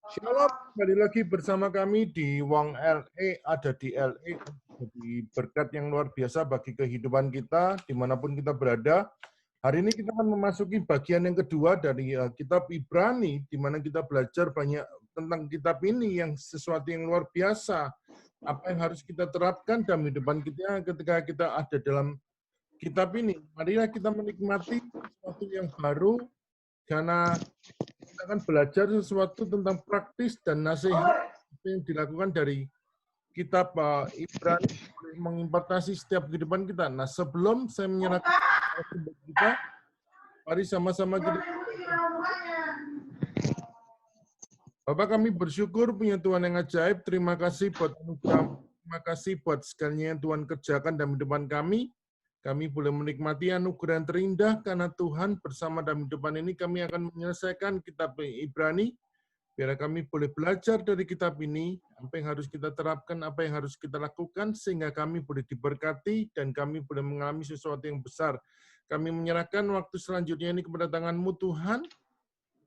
Shalom, kembali lagi bersama kami di Wong LE, ada di LE, jadi berkat yang luar biasa bagi kehidupan kita, dimanapun kita berada. Hari ini kita akan memasuki bagian yang kedua dari kitab Ibrani, di mana kita belajar banyak tentang kitab ini yang sesuatu yang luar biasa. Apa yang harus kita terapkan dalam kehidupan kita ketika kita ada dalam kitab ini. Marilah kita menikmati sesuatu yang baru, karena kita akan belajar sesuatu tentang praktis dan nasihat yang dilakukan dari kitab Ibrani mengimpartasi setiap kehidupan kita. Nah, sebelum saya menyerahkan sumber kita, mari sama-sama kita. Bapak, kami bersyukur punya Tuhan yang ajaib. Terima kasih buat anugerah, terima kasih buat segalanya yang Tuhan kerjakan dalam kehidupan kami. Kami boleh menikmati anugerah yang terindah karena Tuhan bersama dalam kehidupan ini. Kami akan menyelesaikan kitab Ibrani. Biar kami boleh belajar dari kitab ini, apa yang harus kita terapkan, apa yang harus kita lakukan, sehingga kami boleh diberkati dan kami boleh mengalami sesuatu yang besar. Kami menyerahkan waktu selanjutnya ini kepada tangan-Mu Tuhan,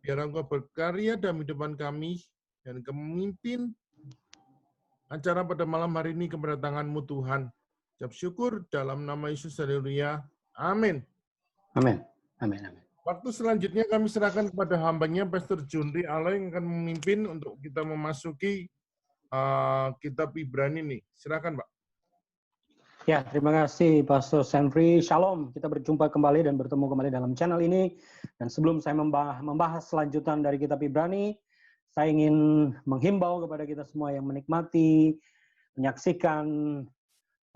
biar Engkau berkarya dalam kehidupan kami, dan memimpin acara pada malam hari ini kepada tangan-Mu Tuhan. Ucap syukur dalam nama Yesus, haleluya. Amin. Amin. Amin. Amin. Waktu selanjutnya kami serahkan kepada hambanya, Pastor Junri Allah yang akan memimpin untuk kita memasuki kitab Ibrani nih. Silakan, Pak. Ya, terima kasih Pastor Sanfri. Shalom. Kita berjumpa kembali dan bertemu kembali dalam channel ini. Dan sebelum saya membahas selanjutan dari kitab Ibrani, saya ingin menghimbau kepada kita semua yang menikmati, menyaksikan,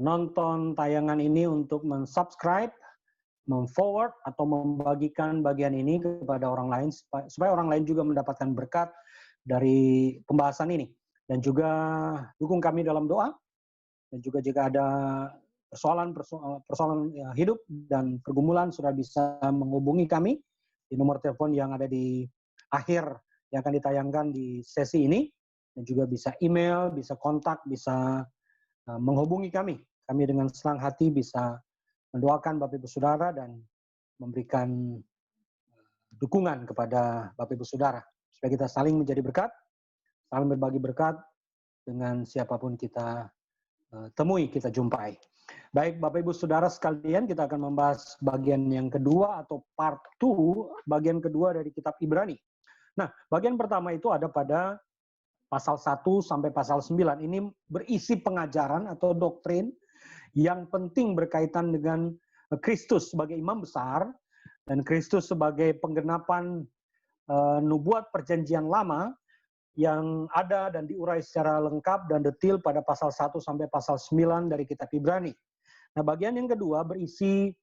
menonton tayangan ini untuk mensubscribe, memforward atau membagikan bagian ini kepada orang lain supaya orang lain juga mendapatkan berkat dari pembahasan ini. Dan juga dukung kami dalam doa. Dan juga jika ada persoalan hidup dan pergumulan, sudah bisa menghubungi kami di nomor telepon yang ada di akhir yang akan ditayangkan di sesi ini. Dan juga bisa email, bisa kontak, bisa menghubungi kami. Kami dengan senang hati bisa mendoakan Bapak Ibu Saudara dan memberikan dukungan kepada Bapak Ibu Saudara. Supaya kita saling menjadi berkat, saling berbagi berkat dengan siapapun kita temui, kita jumpai. Baik, Bapak Ibu Saudara sekalian, kita akan membahas bagian yang kedua atau part 2, bagian kedua dari kitab Ibrani. Nah, bagian pertama itu ada pada pasal 1 sampai pasal 9. Ini berisi pengajaran atau doktrin yang penting berkaitan dengan Kristus sebagai imam besar dan Kristus sebagai penggenapan nubuat perjanjian lama yang ada dan diurai secara lengkap dan detil pada pasal 1 sampai pasal 9 dari kitab Ibrani. Nah, bagian yang kedua berisi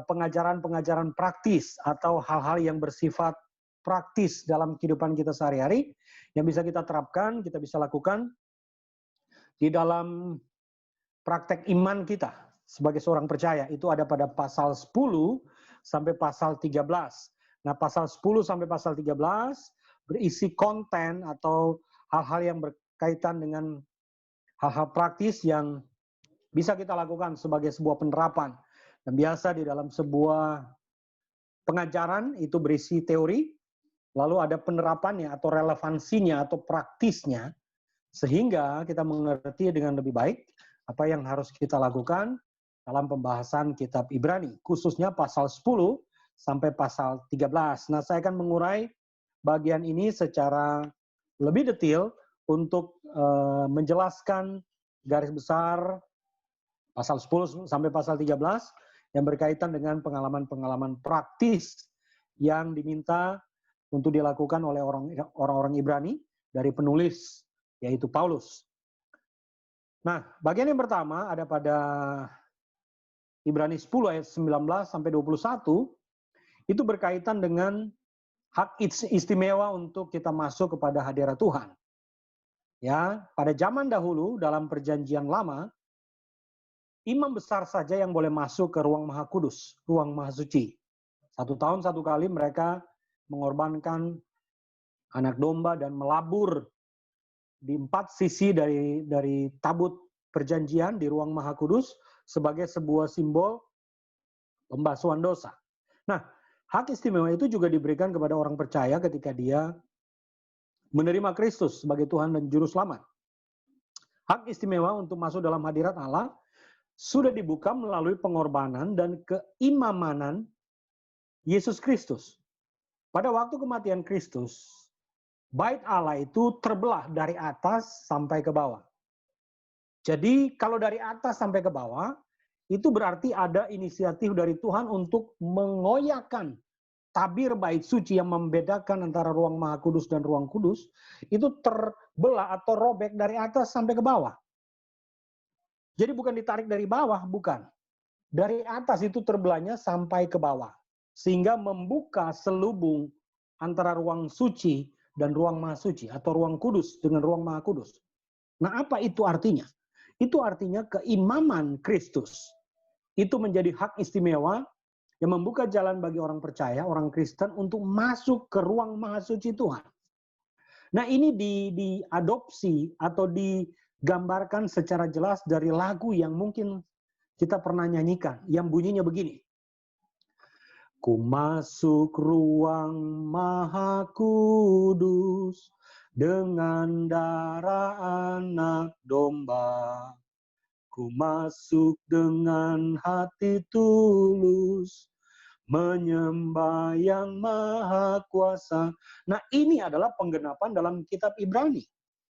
pengajaran-pengajaran praktis atau hal-hal yang bersifat praktis dalam kehidupan kita sehari-hari yang bisa kita terapkan, kita bisa lakukan di dalam praktek iman kita sebagai seorang percaya. Itu ada pada pasal 10 sampai pasal 13. Nah, pasal 10 sampai pasal 13 berisi konten atau hal-hal yang berkaitan dengan hal-hal praktis yang bisa kita lakukan sebagai sebuah penerapan. Dan biasa di dalam sebuah pengajaran itu berisi teori, lalu ada penerapannya atau relevansinya atau praktisnya, sehingga kita mengerti dengan lebih baik apa yang harus kita lakukan dalam pembahasan kitab Ibrani, khususnya pasal 10 sampai pasal 13. Nah, saya akan mengurai bagian ini secara lebih detail untuk menjelaskan garis besar pasal 10 sampai pasal 13 yang berkaitan dengan pengalaman-pengalaman praktis yang diminta untuk dilakukan oleh orang-orang Ibrani dari penulis, yaitu Paulus. Nah, bagian yang pertama ada pada Ibrani 10 ayat 19 sampai 21, itu berkaitan dengan hak istimewa untuk kita masuk kepada hadirat Tuhan. Ya, pada zaman dahulu dalam perjanjian lama, imam besar saja yang boleh masuk ke ruang Maha Kudus, ruang Maha Suci. 1 tahun 1 kali mereka mengorbankan anak domba dan melabur di 4 sisi dari tabut perjanjian di ruang Maha Kudus sebagai sebuah simbol pembasuhan dosa. Nah, hak istimewa itu juga diberikan kepada orang percaya ketika dia menerima Kristus sebagai Tuhan dan Juru Selamat. Hak istimewa untuk masuk dalam hadirat Allah sudah dibuka melalui pengorbanan dan keimamanan Yesus Kristus. Pada waktu kematian Kristus, bait Allah itu terbelah dari atas sampai ke bawah. Jadi kalau dari atas sampai ke bawah, itu berarti ada inisiatif dari Tuhan untuk mengoyakkan tabir bait suci yang membedakan antara ruang Maha Kudus dan ruang kudus, itu terbelah atau robek dari atas sampai ke bawah. Jadi bukan ditarik dari bawah, bukan. Dari atas itu terbelahnya sampai ke bawah. Sehingga membuka selubung antara ruang suci dan ruang Maha Suci, atau ruang kudus dengan ruang Maha Kudus. Nah, apa itu artinya? Itu artinya keimaman Kristus. Itu menjadi hak istimewa yang membuka jalan bagi orang percaya, orang Kristen untuk masuk ke ruang Maha Suci Tuhan. Nah, ini diadopsi atau digambarkan secara jelas dari lagu yang mungkin kita pernah nyanyikan, yang bunyinya begini. Ku masuk ruang Maha Kudus dengan darah anak domba. Ku masuk dengan hati tulus, menyembah yang maha kuasa. Nah, ini adalah penggenapan dalam kitab Ibrani.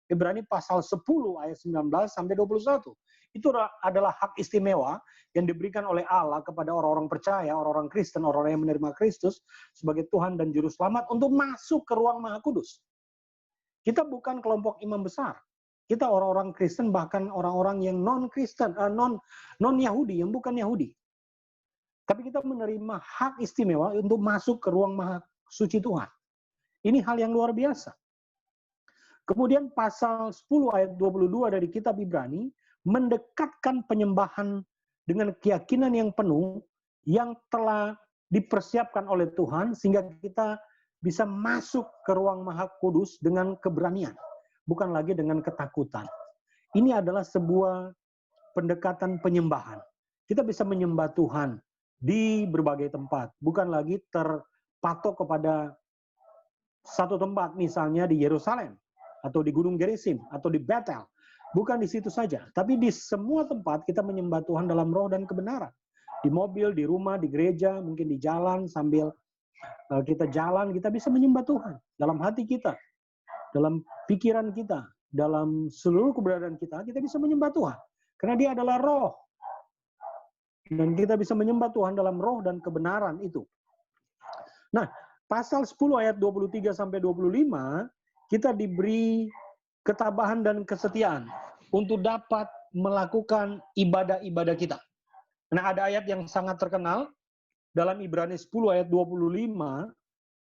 Ibrani pasal 10 ayat 19 sampai 21. Itu adalah hak istimewa yang diberikan oleh Allah kepada orang-orang percaya, orang-orang Kristen, orang-orang yang menerima Kristus sebagai Tuhan dan Juru Selamat untuk masuk ke ruang Maha Kudus. Kita bukan kelompok imam besar. Kita orang-orang Kristen, bahkan orang-orang yang non-Kristen, non-Yahudi, yang bukan Yahudi. Tapi kita menerima hak istimewa untuk masuk ke ruang Maha Suci Tuhan. Ini hal yang luar biasa. Kemudian pasal 10 ayat 22 dari kitab Ibrani mendekatkan penyembahan dengan keyakinan yang penuh yang telah dipersiapkan oleh Tuhan sehingga kita bisa masuk ke ruang Maha Kudus dengan keberanian, bukan lagi dengan ketakutan. Ini adalah sebuah pendekatan penyembahan. Kita bisa menyembah Tuhan di berbagai tempat, bukan lagi terpatok kepada satu tempat, misalnya di Yerusalem, atau di Gunung Gerizim, atau di Betel. Bukan di situ saja, tapi di semua tempat kita menyembah Tuhan dalam roh dan kebenaran. Di mobil, di rumah, di gereja, mungkin di jalan, sambil kita jalan, kita bisa menyembah Tuhan. Dalam hati kita, dalam pikiran kita, dalam seluruh keberadaan kita, kita bisa menyembah Tuhan. Karena dia adalah roh. Dan kita bisa menyembah Tuhan dalam roh dan kebenaran itu. Nah, pasal 10 ayat 23 sampai 25, kita diberi ketabahan dan kesetiaan untuk dapat melakukan ibadah-ibadah kita. Nah, ada ayat yang sangat terkenal dalam Ibrani 10 ayat 25,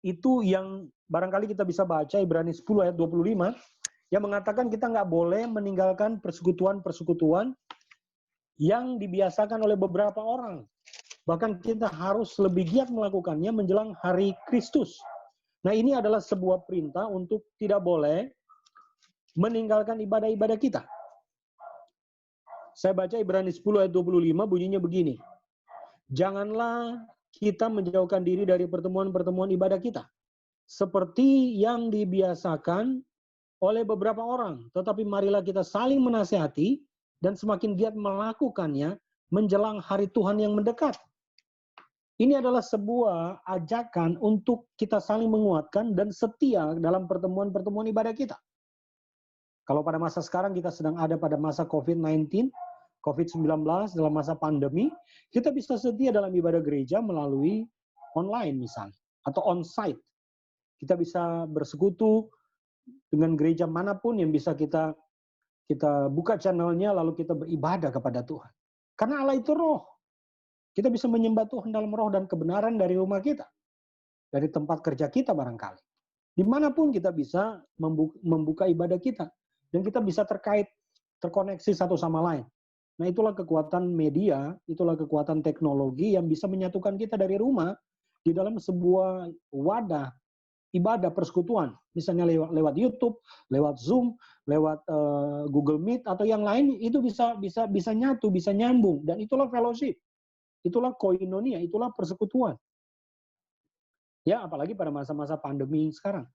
itu yang barangkali kita bisa baca, Ibrani 10 ayat 25, yang mengatakan kita nggak boleh meninggalkan persekutuan-persekutuan yang dibiasakan oleh beberapa orang. Bahkan kita harus lebih giat melakukannya menjelang hari Kristus. Nah, ini adalah sebuah perintah untuk tidak boleh meninggalkan ibadah-ibadah kita. Saya baca Ibrani 10 ayat 25, bunyinya begini. Janganlah kita menjauhkan diri dari pertemuan-pertemuan ibadah kita, seperti yang dibiasakan oleh beberapa orang. Tetapi marilah kita saling menasihati dan semakin giat melakukannya menjelang hari Tuhan yang mendekat. Ini adalah sebuah ajakan untuk kita saling menguatkan dan setia dalam pertemuan-pertemuan ibadah kita. Kalau pada masa sekarang kita sedang ada pada masa COVID-19, COVID-19, dalam masa pandemi, kita bisa setia dalam ibadah gereja melalui online misalnya, atau on-site. Kita bisa bersekutu dengan gereja manapun yang bisa kita buka channelnya, lalu kita beribadah kepada Tuhan. Karena Allah itu roh. Kita bisa menyembah Tuhan dalam roh dan kebenaran dari rumah kita. Dari tempat kerja kita barangkali. Dimanapun kita bisa membuka ibadah kita. Dan kita bisa terkoneksi satu sama lain. Nah, itulah kekuatan media, itulah kekuatan teknologi yang bisa menyatukan kita dari rumah di dalam sebuah wadah ibadah persekutuan. Misalnya lewat YouTube, lewat Zoom, lewat Google Meet atau yang lain, itu bisa nyatu, bisa nyambung, dan itulah fellowship. Itulah koinonia, itulah persekutuan. Ya, apalagi pada masa-masa pandemi sekarang.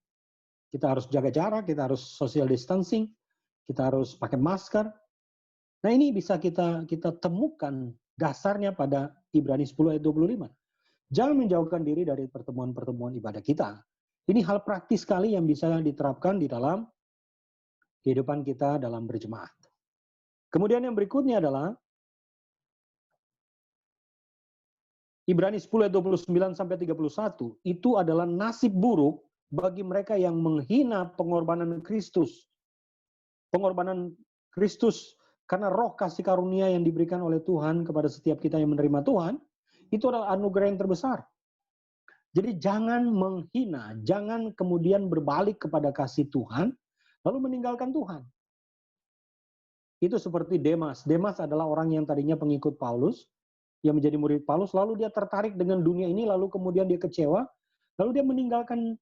Kita harus jaga jarak, kita harus social distancing, kita harus pakai masker. Nah, ini bisa kita temukan dasarnya pada Ibrani 10 ayat 25. Jangan menjauhkan diri dari pertemuan-pertemuan ibadah kita. Ini hal praktis sekali yang bisa diterapkan di dalam kehidupan kita dalam berjemaat. Kemudian yang berikutnya adalah Ibrani 10 ayat 29 sampai 31. Itu adalah nasib buruk bagi mereka yang menghina pengorbanan Kristus. Pengorbanan Kristus karena roh kasih karunia yang diberikan oleh Tuhan kepada setiap kita yang menerima Tuhan, itu adalah anugerah yang terbesar. Jadi jangan menghina, jangan kemudian berbalik kepada kasih Tuhan, lalu meninggalkan Tuhan. Itu seperti Demas. Demas adalah orang yang tadinya pengikut Paulus, yang menjadi murid Paulus, lalu dia tertarik dengan dunia ini, lalu kemudian dia kecewa, lalu dia meninggalkan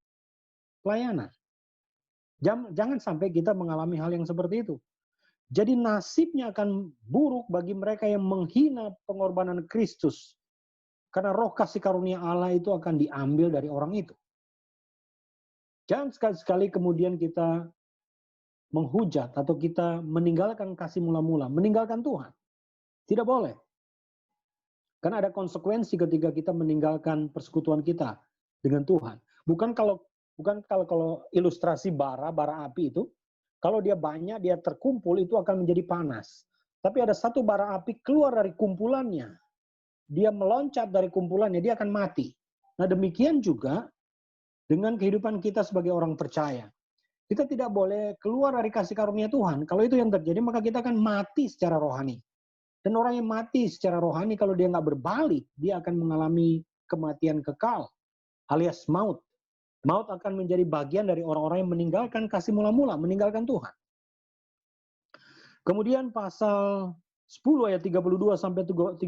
pelayanan. Jangan sampai kita mengalami hal yang seperti itu. Jadi nasibnya akan buruk bagi mereka yang menghina pengorbanan Kristus. Karena roh kasih karunia Allah itu akan diambil dari orang itu. Jangan sekali-sekali kemudian kita menghujat atau kita meninggalkan kasih mula-mula, meninggalkan Tuhan. Tidak boleh. Karena ada konsekuensi ketika kita meninggalkan persekutuan kita dengan Tuhan. Bukan kalau ilustrasi bara api itu, kalau dia banyak, dia terkumpul, itu akan menjadi panas. Tapi ada satu bara api keluar dari kumpulannya. Dia meloncat dari kumpulannya, dia akan mati. Nah, demikian juga dengan kehidupan kita sebagai orang percaya. Kita tidak boleh keluar dari kasih karunia Tuhan. Kalau itu yang terjadi, maka kita akan mati secara rohani. Dan orang yang mati secara rohani, kalau dia nggak berbalik, dia akan mengalami kematian kekal, alias maut. Maut akan menjadi bagian dari orang-orang yang meninggalkan kasih mula-mula, meninggalkan Tuhan. Kemudian pasal 10 ayat 32 sampai 39,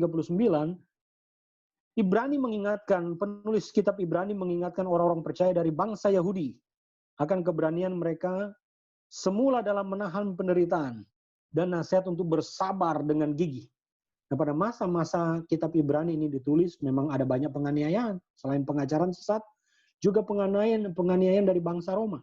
Ibrani mengingatkan, penulis kitab Ibrani mengingatkan orang-orang percaya dari bangsa Yahudi akan keberanian mereka semula dalam menahan penderitaan dan nasihat untuk bersabar dengan gigih. Nah, pada masa-masa kitab Ibrani ini ditulis, memang ada banyak penganiayaan. Selain pengajaran sesat, juga penganiayaan dari bangsa Roma.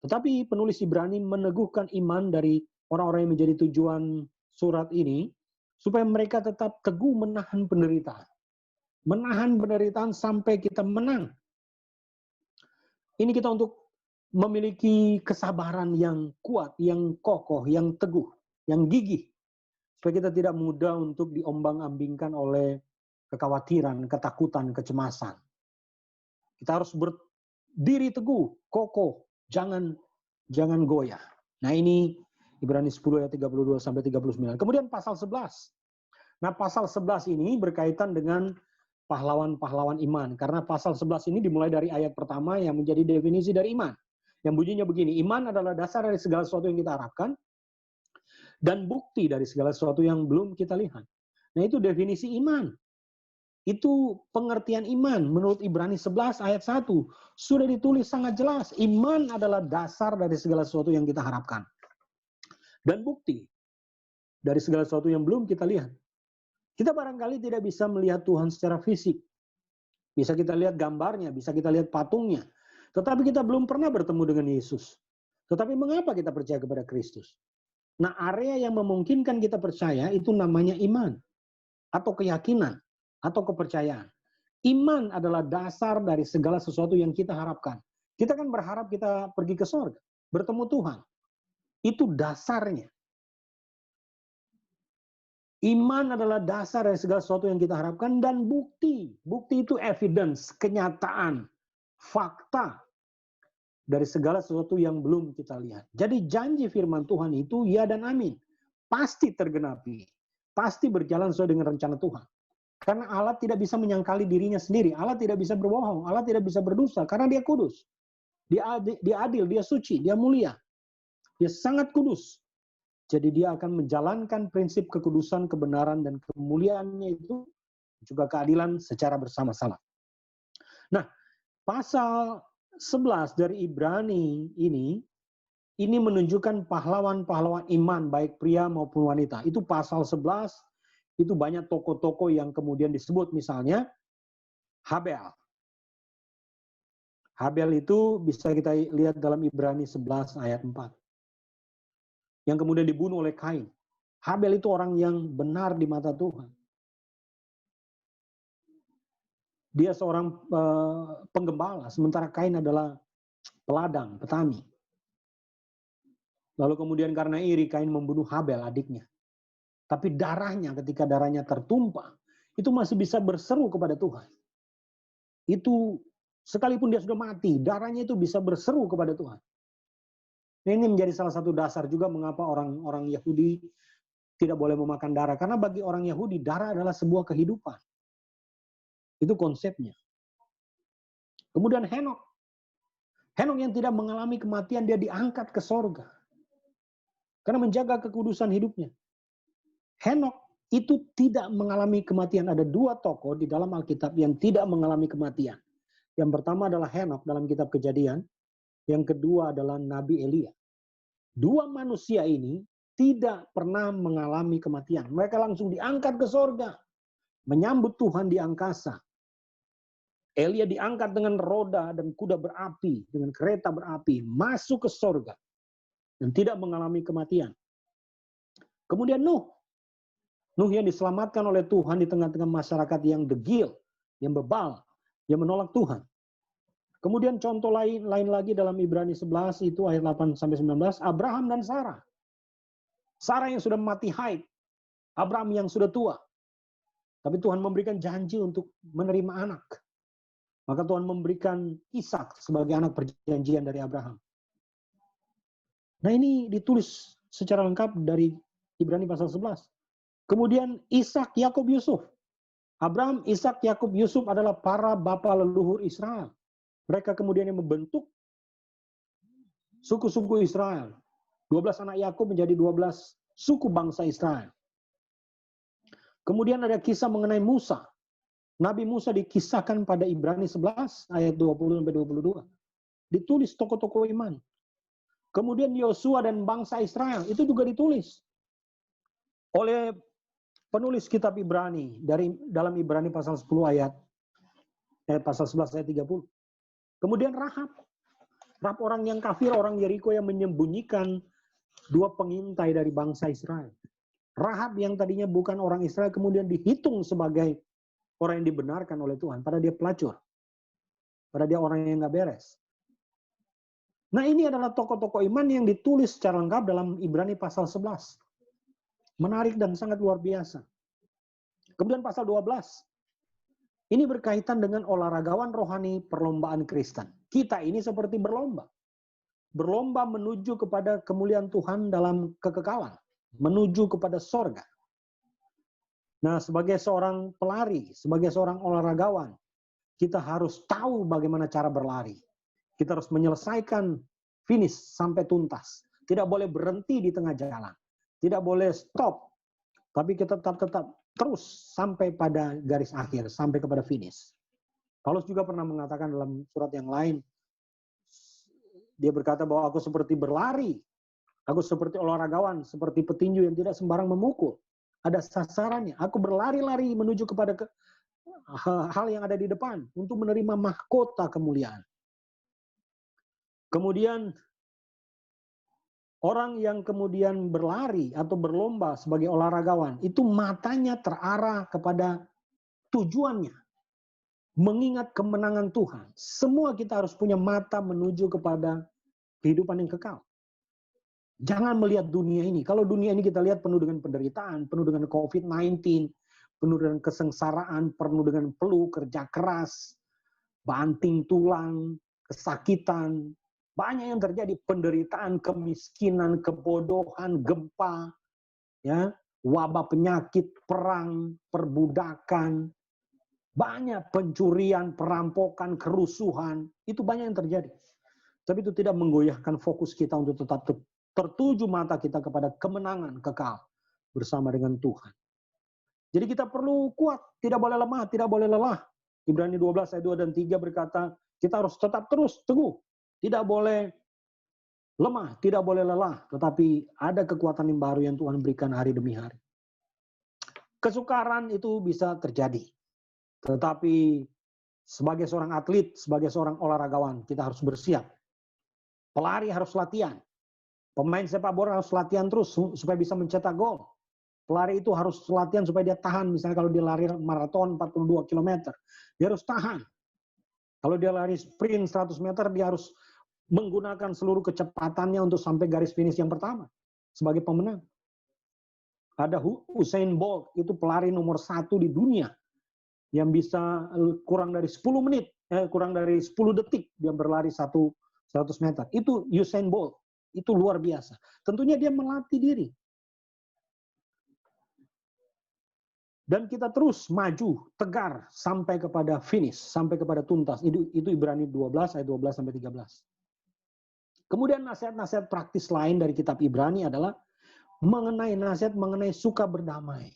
Tetapi penulis Ibrani meneguhkan iman dari orang-orang yang menjadi tujuan surat ini, supaya mereka tetap teguh menahan penderitaan. Menahan penderitaan sampai kita menang. Ini kita untuk memiliki kesabaran yang kuat, yang kokoh, yang teguh, yang gigih. Supaya kita tidak mudah untuk diombang-ambingkan oleh kekhawatiran, ketakutan, kecemasan. Kita harus berdiri teguh, kokoh, jangan goyah. Nah, ini Ibrani 10 ayat 32 sampai 39. Kemudian pasal 11. Nah, pasal 11 ini berkaitan dengan pahlawan-pahlawan iman. Karena pasal 11 ini dimulai dari ayat pertama yang menjadi definisi dari iman. Yang bunyinya begini, iman adalah dasar dari segala sesuatu yang kita harapkan dan bukti dari segala sesuatu yang belum kita lihat. Nah, itu definisi iman. Itu pengertian iman menurut Ibrani 11 ayat 1. Sudah ditulis sangat jelas. Iman adalah dasar dari segala sesuatu yang kita harapkan. Dan bukti dari segala sesuatu yang belum kita lihat. Kita barangkali tidak bisa melihat Tuhan secara fisik. Bisa kita lihat gambarnya, bisa kita lihat patungnya. Tetapi kita belum pernah bertemu dengan Yesus. Tetapi mengapa kita percaya kepada Kristus? Nah, area yang memungkinkan kita percaya itu namanya iman. Atau keyakinan. Atau kepercayaan. Iman adalah dasar dari segala sesuatu yang kita harapkan. Kita kan berharap kita pergi ke surga, bertemu Tuhan. Itu dasarnya. Iman adalah dasar dari segala sesuatu yang kita harapkan dan bukti. Bukti itu evidence, kenyataan, fakta dari segala sesuatu yang belum kita lihat. Jadi janji firman Tuhan itu ya dan amin. Pasti tergenapi. Pasti berjalan sesuai dengan rencana Tuhan. Karena Allah tidak bisa menyangkali dirinya sendiri. Allah tidak bisa berbohong. Allah tidak bisa berdosa. Karena dia kudus. Dia adil, dia suci, dia mulia. Dia sangat kudus. Jadi dia akan menjalankan prinsip kekudusan, kebenaran, dan kemuliaannya itu juga keadilan secara bersama-sama. Nah, pasal 11 dari Ibrani ini menunjukkan pahlawan-pahlawan iman, baik pria maupun wanita. Itu pasal 11, itu banyak tokoh-tokoh yang kemudian disebut, misalnya Habel. Habel itu bisa kita lihat dalam Ibrani 11 ayat 4. Yang kemudian dibunuh oleh Kain. Habel itu orang yang benar di mata Tuhan. Dia seorang penggembala, sementara Kain adalah peladang, petani. Lalu kemudian karena iri, Kain membunuh Habel, adiknya. Tapi darahnya, ketika darahnya tertumpah, itu masih bisa berseru kepada Tuhan. Itu sekalipun dia sudah mati, darahnya itu bisa berseru kepada Tuhan. Nah, ini menjadi salah satu dasar juga mengapa orang-orang Yahudi tidak boleh memakan darah. Karena bagi orang Yahudi, darah adalah sebuah kehidupan. Itu konsepnya. Kemudian Henok. Henok yang tidak mengalami kematian, dia diangkat ke sorga. Karena menjaga kekudusan hidupnya. Henok itu tidak mengalami kematian. Ada dua tokoh di dalam Alkitab yang tidak mengalami kematian. Yang pertama adalah Henok dalam kitab Kejadian. Yang kedua adalah Nabi Elia. Dua manusia ini tidak pernah mengalami kematian. Mereka langsung diangkat ke sorga. Menyambut Tuhan di angkasa. Elia diangkat dengan roda dan kuda berapi, dengan kereta berapi, masuk ke sorga. Dan tidak mengalami kematian. Kemudian Nuh. Nuh yang diselamatkan oleh Tuhan di tengah-tengah masyarakat yang degil, yang bebal, yang menolak Tuhan. Kemudian contoh lain lagi dalam Ibrani 11 itu ayat 8-19, Abraham dan Sarah. Sarah yang sudah mati haid, Abraham yang sudah tua. Tapi Tuhan memberikan janji untuk menerima anak. Maka Tuhan memberikan Ishak sebagai anak perjanjian dari Abraham. Nah, ini ditulis secara lengkap dari Ibrani pasal 11. Kemudian Ishak, Yakub, Yusuf. Abraham, Ishak, Yakub, Yusuf adalah para bapa leluhur Israel. Mereka kemudian yang membentuk suku-suku Israel. 12 anak Yakub menjadi 12 suku bangsa Israel. Kemudian ada kisah mengenai Musa. Nabi Musa dikisahkan pada Ibrani 11 ayat 20-22. Ditulis tokoh-tokoh iman. Kemudian Yosua dan bangsa Israel itu juga ditulis oleh penulis kitab Ibrani dalam Ibrani pasal 10 ayat pasal 11 ayat 30. Kemudian Rahab orang yang kafir, orang Yeriko yang menyembunyikan dua pengintai dari bangsa Israel. Rahab yang tadinya bukan orang Israel kemudian dihitung sebagai orang yang dibenarkan oleh Tuhan, padahal dia pelacur. Padahal dia orang yang nggak beres. Nah, ini adalah tokoh-tokoh iman yang ditulis secara lengkap dalam Ibrani pasal 11. Menarik dan sangat luar biasa. Kemudian pasal 12. Ini berkaitan dengan olahragawan rohani perlombaan Kristen. Kita ini seperti berlomba. Berlomba menuju kepada kemuliaan Tuhan dalam kekekalan. Menuju kepada sorga. Nah, sebagai seorang pelari, sebagai seorang olahragawan, kita harus tahu bagaimana cara berlari. Kita harus menyelesaikan finish sampai tuntas. Tidak boleh berhenti di tengah jalan. Tidak boleh stop. Tapi kita tetap terus sampai pada garis akhir, sampai kepada finish. Paulus juga pernah mengatakan dalam surat yang lain, dia berkata bahwa aku seperti berlari, aku seperti olahragawan, seperti petinju yang tidak sembarang memukul. Ada sasarannya. Aku berlari-lari menuju kepada hal yang ada di depan untuk menerima mahkota kemuliaan. Kemudian orang yang kemudian berlari atau berlomba sebagai olahragawan, itu matanya terarah kepada tujuannya. Mengingat kemenangan Tuhan. Semua kita harus punya mata menuju kepada kehidupan yang kekal. Jangan melihat dunia ini. Kalau dunia ini kita lihat penuh dengan penderitaan, penuh dengan COVID-19, penuh dengan kesengsaraan, penuh dengan peluh, kerja keras, banting tulang, kesakitan. Banyak yang terjadi, penderitaan, kemiskinan, kebodohan, gempa, ya, wabah penyakit, perang, perbudakan, banyak pencurian, perampokan, kerusuhan, itu banyak yang terjadi. Tapi itu tidak menggoyahkan fokus kita untuk tetap tertuju mata kita kepada kemenangan kekal bersama dengan Tuhan. Jadi kita perlu kuat, tidak boleh lemah, tidak boleh lelah. Ibrani 12 ayat 2 dan 3 berkata, kita harus tetap terus teguh. Tidak boleh lemah, tidak boleh lelah, tetapi ada kekuatan yang baru yang Tuhan berikan hari demi hari. Kesukaran itu bisa terjadi, tetapi Sebagai seorang atlet, sebagai seorang olahragawan, kita harus bersiap. Pelari harus latihan. Pemain sepak bola harus latihan terus supaya bisa mencetak gol. Pelari itu harus latihan supaya dia tahan. Misalnya kalau dia lari maraton 42 km, dia harus tahan. Kalau dia lari sprint 100 meter, dia harus menggunakan seluruh kecepatannya untuk sampai garis finish yang pertama sebagai pemenang. Ada Usain Bolt, itu pelari nomor 1 di dunia yang bisa kurang dari 10 menit, kurang dari 10 detik dia berlari 100 meter. Itu Usain Bolt, itu luar biasa. Tentunya dia melatih diri. Dan kita terus maju, tegar sampai kepada finish, sampai kepada tuntas. Itu Ibrani 12 ayat 12 sampai 13. Kemudian nasihat-nasihat praktis lain dari kitab Ibrani adalah nasihat mengenai suka berdamai.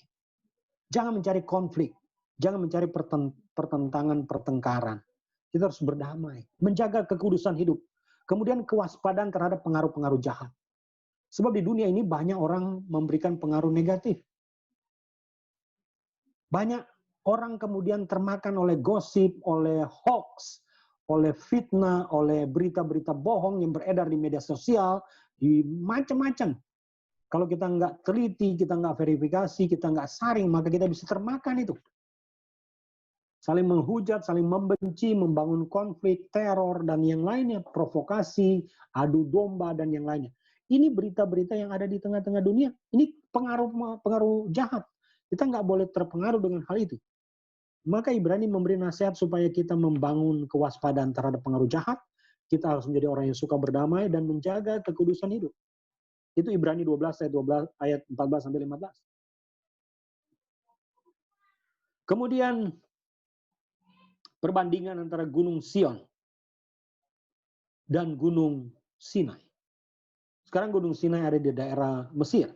Jangan mencari konflik, jangan mencari pertentangan, pertengkaran. Kita harus berdamai, menjaga kekudusan hidup. Kemudian kewaspadaan terhadap pengaruh-pengaruh jahat. Sebab di dunia ini banyak orang memberikan pengaruh negatif. Banyak orang kemudian termakan oleh gosip, oleh hoax, oleh fitnah, oleh berita-berita bohong yang beredar di media sosial, di macam-macam. Kalau kita nggak teliti, kita nggak verifikasi, kita nggak saring, maka kita bisa termakan itu. Saling menghujat, saling membenci, membangun konflik, teror, dan yang lainnya, provokasi, adu domba, dan yang lainnya. Ini berita-berita yang ada di tengah-tengah dunia. Ini pengaruh jahat. Kita nggak boleh terpengaruh dengan hal itu. Maka Ibrani memberi nasihat supaya kita membangun kewaspadaan terhadap pengaruh jahat. Kita harus menjadi orang yang suka berdamai dan menjaga kekudusan hidup. Itu Ibrani 12 ayat 14 sampai 15. Kemudian perbandingan antara Gunung Sion dan Gunung Sinai. Sekarang Gunung Sinai ada di daerah Mesir.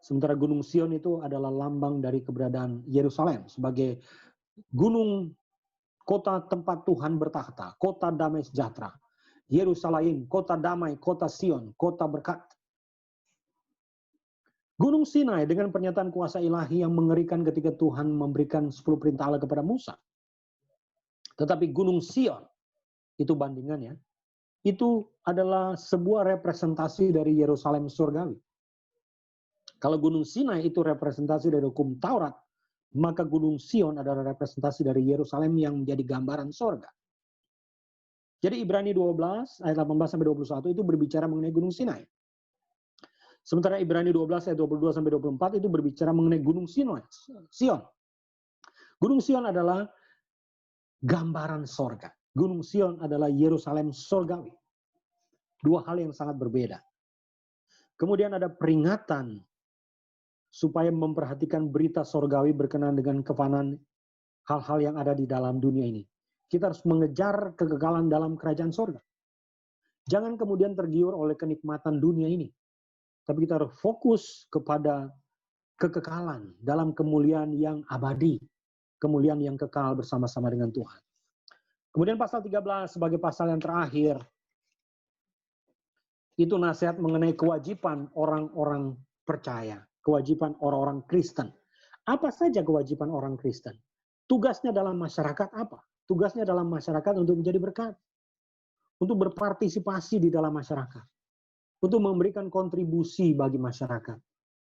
Sementara Gunung Sion itu adalah lambang dari keberadaan Yerusalem sebagai gunung kota tempat Tuhan bertakhta, kota damai sejahtera. Yerusalem, kota damai, kota Sion, kota berkat. Gunung Sinai dengan pernyataan kuasa ilahi yang mengerikan ketika Tuhan memberikan 10 perintah Allah kepada Musa. Tetapi Gunung Sion, itu bandingannya, itu adalah sebuah representasi dari Yerusalem surgawi. Kalau Gunung Sinai itu representasi dari hukum Taurat, maka Gunung Sion adalah representasi dari Yerusalem yang menjadi gambaran sorga. Jadi Ibrani 12 ayat 18 sampai 21 itu berbicara mengenai Gunung Sinai. Sementara Ibrani 12 ayat 22 sampai 24 itu berbicara mengenai Gunung Sion. Gunung Sion adalah gambaran sorga. Gunung Sion adalah Yerusalem sorgawi. Dua hal yang sangat berbeda. Kemudian ada peringatan supaya memperhatikan berita sorgawi berkenaan dengan kefanaan hal-hal yang ada di dalam dunia ini. Kita harus mengejar kekekalan dalam kerajaan sorga. Jangan kemudian tergiur oleh kenikmatan dunia ini. Tapi kita harus fokus kepada kekekalan dalam kemuliaan yang abadi. Kemuliaan yang kekal bersama-sama dengan Tuhan. Kemudian pasal 13 sebagai pasal yang terakhir. Itu nasihat mengenai kewajiban orang-orang percaya. Kewajiban orang-orang Kristen. Apa saja kewajiban orang Kristen? Tugasnya dalam masyarakat apa? Tugasnya dalam masyarakat untuk menjadi berkat. Untuk berpartisipasi di dalam masyarakat. Untuk memberikan kontribusi bagi masyarakat.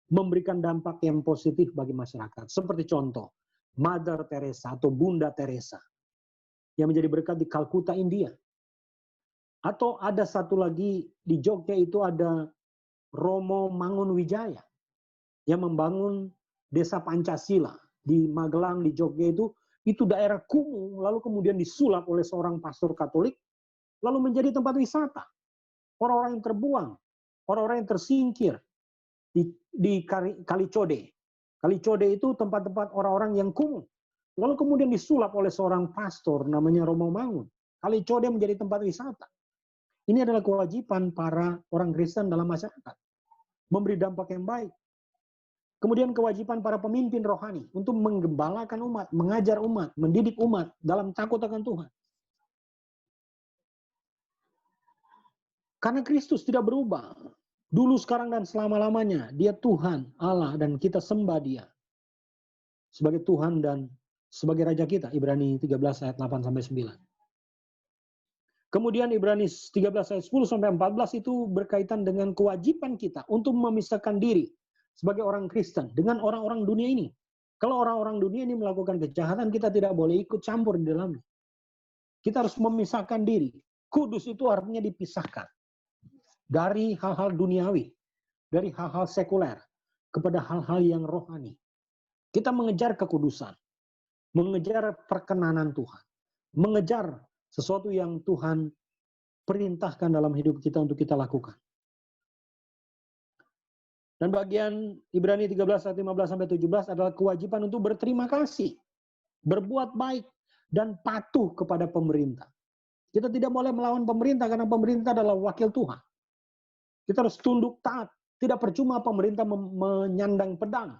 Memberikan dampak yang positif bagi masyarakat. Seperti contoh, Mother Teresa atau Bunda Teresa. Yang menjadi berkat di Kalkuta, India. Atau ada satu lagi di Jogja itu ada Romo Mangunwijaya. Yang membangun desa Pancasila di Magelang, di Jogja itu daerah kumuh, lalu kemudian disulap oleh seorang pastor Katolik, lalu menjadi tempat wisata. Orang-orang yang terbuang, orang-orang yang tersingkir di Kalicode. Kalicode itu tempat-tempat orang-orang yang kumuh. Lalu kemudian disulap oleh seorang pastor namanya Romo Mangun. Kalicode menjadi tempat wisata. Ini adalah kewajiban para orang Kristen dalam masyarakat. Memberi dampak yang baik. Kemudian kewajiban para pemimpin rohani untuk menggembalakan umat, mengajar umat, mendidik umat dalam takut akan Tuhan. Karena Kristus tidak berubah. Dulu, sekarang, dan selama-lamanya. Dia Tuhan, Allah, dan kita sembah Dia. Sebagai Tuhan dan sebagai raja kita, Ibrani 13 ayat 8 sampai 9. Kemudian Ibrani 13 ayat 10 sampai 14 itu berkaitan dengan kewajiban kita untuk memisahkan diri sebagai orang Kristen dengan orang-orang dunia ini. Kalau orang-orang dunia ini melakukan kejahatan, kita tidak boleh ikut campur di dalamnya. Kita harus memisahkan diri. Kudus itu artinya dipisahkan dari hal-hal duniawi, dari hal-hal sekuler, kepada hal-hal yang rohani. Kita mengejar kekudusan, mengejar perkenanan Tuhan, mengejar sesuatu yang Tuhan perintahkan dalam hidup kita untuk kita lakukan. Dan bagian Ibrani 13 ayat 15 sampai 17 adalah kewajiban untuk berterima kasih, berbuat baik, dan patuh kepada pemerintah. Kita tidak boleh melawan pemerintah karena pemerintah adalah wakil Tuhan. Kita harus tunduk taat. Tidak percuma pemerintah menyandang pedang.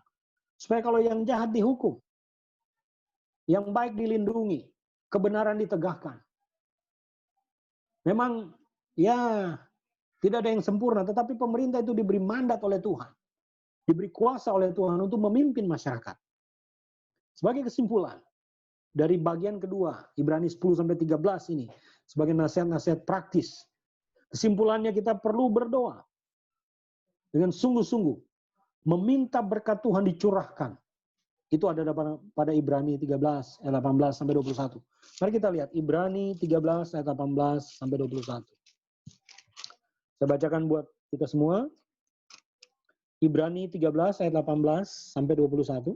Supaya kalau yang jahat dihukum. Yang baik dilindungi. Kebenaran ditegakkan. Memang ya tidak ada yang sempurna. Tetapi pemerintah itu diberi mandat oleh Tuhan. Diberi kuasa oleh Tuhan untuk memimpin masyarakat. Sebagai kesimpulan. Dari bagian kedua. Ibrani 10-13 ini. Sebagai nasihat-nasihat praktis. Kesimpulannya kita perlu berdoa dengan sungguh-sungguh meminta berkat Tuhan dicurahkan. Itu ada pada Ibrani 13 ayat 18 sampai 21. Mari kita lihat Ibrani 13 ayat 18 sampai 21. Saya bacakan buat kita semua. Ibrani 13 ayat 18 sampai 21.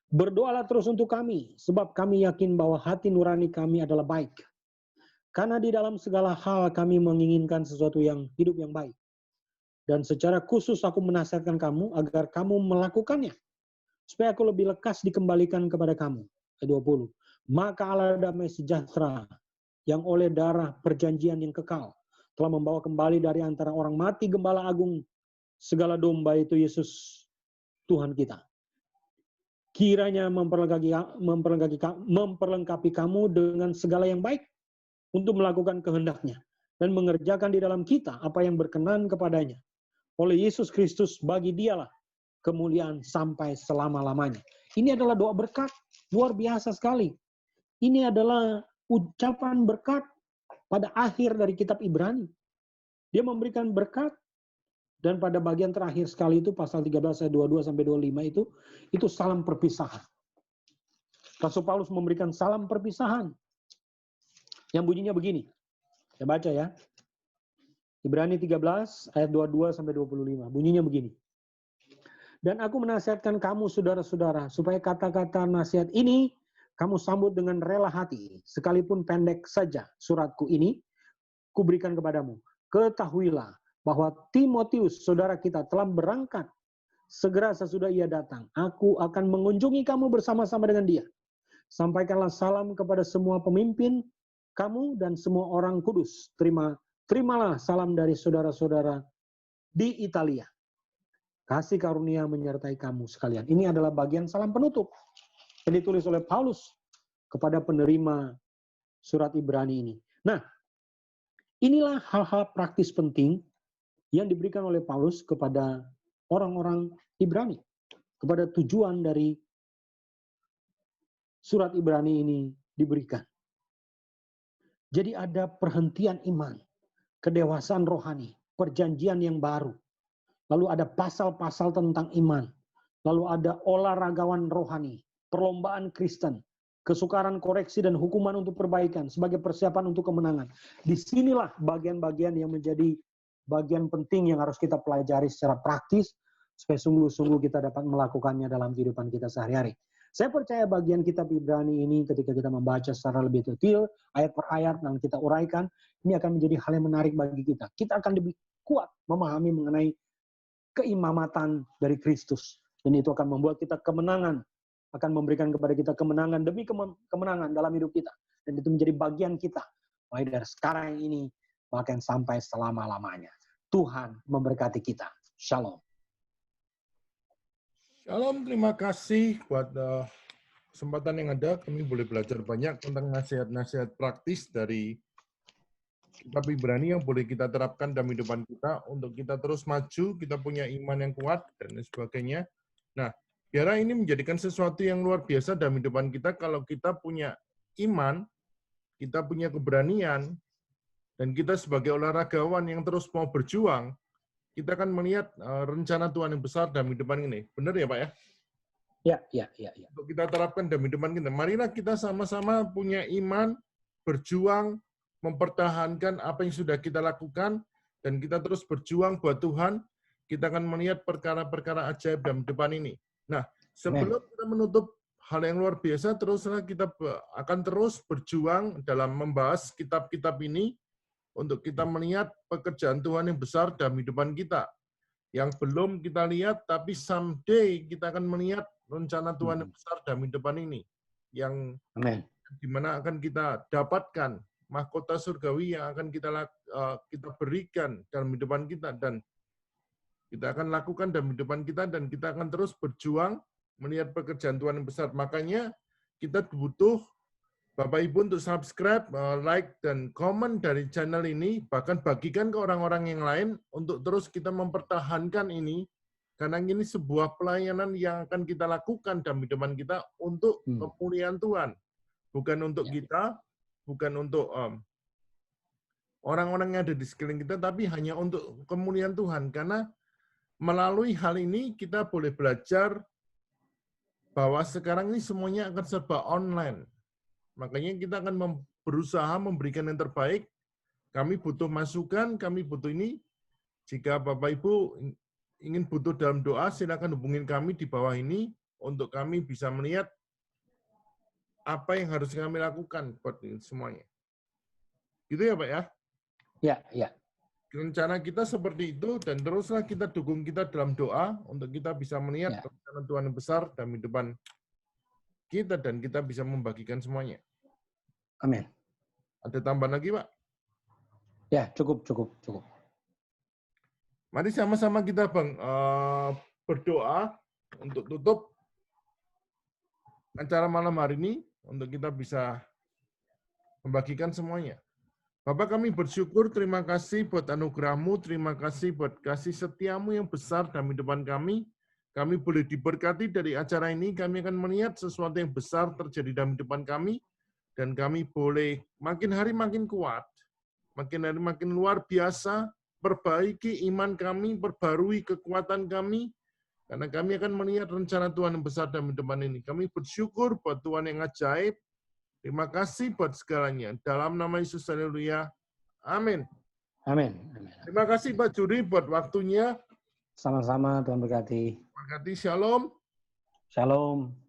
Berdoalah terus untuk kami, sebab kami yakin bahwa hati nurani kami adalah baik. Karena di dalam segala hal kami menginginkan sesuatu yang hidup yang baik. Dan secara khusus aku menasihatkan kamu agar kamu melakukannya. Supaya aku lebih lekas dikembalikan kepada kamu. Ayat 20. Maka Allah damai sejahtera yang oleh darah perjanjian yang kekal telah membawa kembali dari antara orang mati Gembala Agung segala domba itu Yesus Tuhan kita. Kiranya memperlengkapi kamu dengan segala yang baik untuk melakukan kehendaknya dan mengerjakan di dalam kita apa yang berkenan kepadanya. Oleh Yesus Kristus bagi dialah kemuliaan sampai selama-lamanya. Ini adalah doa berkat luar biasa sekali. Ini adalah ucapan berkat pada akhir dari kitab Ibrani. Dia memberikan berkat dan pada bagian terakhir sekali itu pasal 13 ayat 22 sampai 25 itu salam perpisahan. Rasul Paulus memberikan salam perpisahan yang bunyinya begini. Saya baca ya. Ibrani 13 ayat 22 sampai 25. Bunyinya begini. Dan aku menasihatkan kamu saudara-saudara supaya kata-kata nasihat ini kamu sambut dengan rela hati, sekalipun pendek saja suratku ini kuberikan kepadamu. Ketahuilah bahwa Timotius saudara kita telah berangkat. Segera sesudah ia datang, aku akan mengunjungi kamu bersama-sama dengan dia. Sampaikanlah salam kepada semua pemimpin kamu dan semua orang kudus. Terimalah salam dari saudara-saudara di Italia. Kasih karunia menyertai kamu sekalian. Ini adalah bagian salam penutup yang ditulis oleh Paulus kepada penerima surat Ibrani ini. Nah, inilah hal-hal praktis penting yang diberikan oleh Paulus kepada orang-orang Ibrani. Kepada tujuan dari surat Ibrani ini diberikan. Jadi ada perhentian iman, kedewasaan rohani, perjanjian yang baru. Lalu ada pasal-pasal tentang iman. Lalu ada olahragawan rohani, perlombaan Kristen, kesukaran koreksi dan hukuman untuk perbaikan sebagai persiapan untuk kemenangan. Disinilah bagian-bagian yang menjadi bagian penting yang harus kita pelajari secara praktis supaya sungguh-sungguh kita dapat melakukannya dalam kehidupan kita sehari-hari. Saya percaya bagian kitab Ibrani ini ketika kita membaca secara lebih detail, ayat per ayat, dan kita uraikan, ini akan menjadi hal yang menarik bagi kita. Kita akan lebih kuat memahami mengenai keimamatan dari Kristus. Dan itu akan membuat kita kemenangan, akan memberikan kepada kita kemenangan demi kemenangan dalam hidup kita. Dan itu menjadi bagian kita, mulai dari sekarang ini, bahkan sampai selama-lamanya. Tuhan memberkati kita. Shalom. Shalom, terima kasih buat kesempatan yang ada. Kami boleh belajar banyak tentang nasihat-nasihat praktis dari kitab Ibrani yang boleh kita terapkan dalam kehidupan kita untuk kita terus maju, kita punya iman yang kuat, dan sebagainya. Nah, Biarlah ini menjadikan sesuatu yang luar biasa dalam kehidupan kita kalau kita punya iman, kita punya keberanian, dan kita sebagai olahragawan yang terus mau berjuang, kita akan melihat rencana Tuhan yang besar dalam kehidupan ini. Benar ya Pak ya? Ya. Untuk kita terapkan dalam kehidupan kita. Marilah kita sama-sama punya iman, berjuang, mempertahankan apa yang sudah kita lakukan, dan kita terus berjuang buat Tuhan, kita akan melihat perkara-perkara ajaib dalam kehidupan ini. Nah, sebelum kita menutup hal yang luar biasa, teruslah kita akan terus berjuang dalam membahas kitab-kitab ini untuk kita melihat pekerjaan Tuhan yang besar dalam kehidupan kita. Yang belum kita lihat, tapi someday kita akan melihat rencana Tuhan yang besar dalam kehidupan ini. Yang dimana akan kita dapatkan mahkota surgawi yang akan kita berikan dalam kehidupan kita, dan kita akan lakukan dalam kehidupan kita, dan kita akan terus berjuang melihat pekerjaan Tuhan yang besar. Makanya kita butuh Bapak Ibu untuk subscribe, like, dan komen dari channel ini, bahkan bagikan ke orang-orang yang lain untuk terus kita mempertahankan ini, karena ini sebuah pelayanan yang akan kita lakukan dalam kehidupan kita untuk kemuliaan Tuhan. Bukan untuk kita, bukan untuk orang-orang yang ada di sekeliling kita, tapi hanya untuk kemuliaan Tuhan. Karena melalui hal ini kita boleh belajar bahwa sekarang ini semuanya akan serba online. Makanya kita akan berusaha memberikan yang terbaik. Kami butuh masukan, kami butuh ini. Jika Bapak Ibu ingin butuh dalam doa, silakan hubungin kami di bawah ini untuk kami bisa melihat apa yang harus kami lakukan buat ini semuanya. Gitu ya Pak ya? Ya. Rencana kita seperti itu, dan teruslah kita dukung kita dalam doa untuk kita bisa melihat rencana Tuhan yang besar dalam kehidupan kita, dan kita bisa membagikan semuanya. Amin. Ada tambahan lagi, Pak? Ya, cukup. Mari sama-sama kita berdoa untuk tutup acara malam hari ini, untuk kita bisa membagikan semuanya. Bapak, kami bersyukur, terima kasih buat anugerah-Mu, terima kasih buat kasih setiamu yang besar dalam kehidupan kami. Kami boleh diberkati dari acara ini, kami akan melihat sesuatu yang besar terjadi dalam kehidupan kami, dan kami boleh makin hari makin kuat, makin hari makin luar biasa, perbaiki iman kami, perbarui kekuatan kami, karena kami akan melihat rencana Tuhan yang besar dalam kehidupan ini. Kami bersyukur buat Tuhan yang ajaib. Terima kasih buat segalanya. Dalam nama Yesus, haleluya. Amin. Amin. Terima kasih Pak Juri buat waktunya. Sama-sama, Tuhan berkati. Berkati, shalom. Shalom.